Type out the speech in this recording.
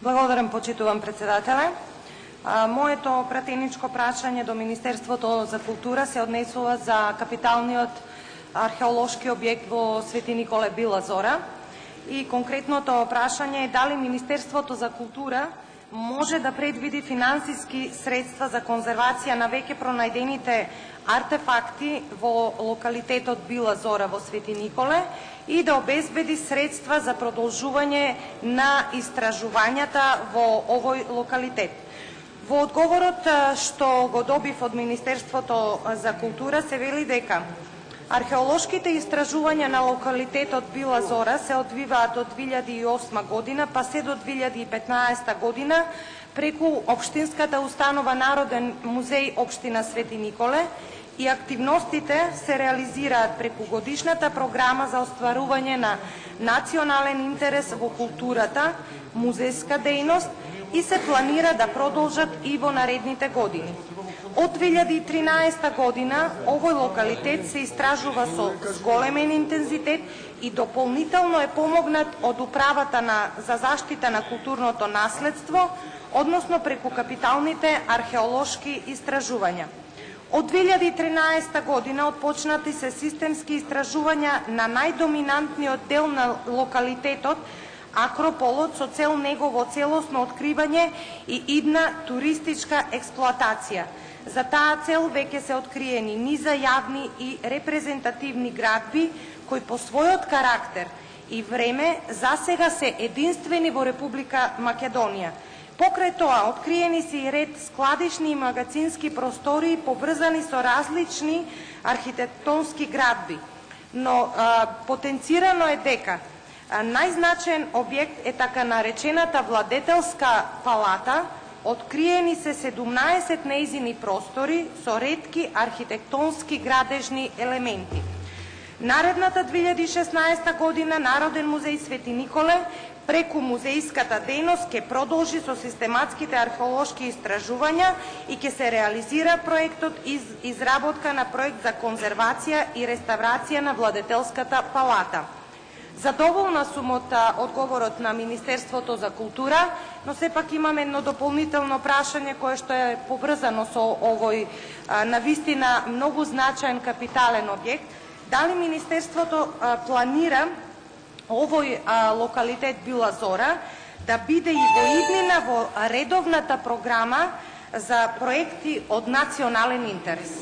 Благодарам, почитувам председателе. Моето пратеничко прашање до Министерството за култура се однесува за капиталниот археолошки објект во Свети Николе Била Зора. И конкретното прашање е дали Министерството за култура може да предвиди финансиски средства за конзервација на веќе пронајдените артефакти во локалитетот Била Зора во Свети Николе и да обезбеди средства за продолжување на истражувањата во овој локалитет. Во одговорот што го добив од Министерството за култура се вели дека археолошките истражувања на локалитетот Била Зора се одвиваат од 2008 година па се до 2015 година преку Општинската установа Народен музеј Општина Свети Николе и активностите се реализираат преку годишната програма за остварување на национален интерес во културата, музејска дејност и се планира да продолжат и во наредните години. Од 2013 година овој локалитет се истражува со зголемен интензитет и дополнително е помогнат од Управата за заштита на културното наследство, односно преку капиталните археолошки истражувања. Од 2013 година отпочнати се системски истражувања на најдоминантниот дел на локалитетот, Акрополот, со цел негово целосно откривање и идна туристичка експлоатација. За таа цел веќе се откриени низа јавни и репрезентативни градби, кои по својот карактер и време засега се единствени во Република Македонија. Покрај тоа, откриени се и ред складишни и магазински простори поврзани со различни архитектонски градби. Но потенцирано е дека најзначаен објект е така наречената Владетелска палата. Откриени се 17 нејзини простори со ретки архитектонски градежни елементи. Наредната 2016 година Народен музеј Свети Николе преку музејската дејност ќе продолжи со систематските археолошки истражувања и ќе се реализира проектот изработка на проект за конзервација и реставрација на Владетелската палата. Задоволна сум од одговорот на Министерството за култура, но сепак имам едно дополнително прашање кое што е поврзано со овој навистина многу значаен капитален објект. Дали Министерството планира овој локалитет Била Зора да биде и во иднина во редовната програма за проекти од национален интерес?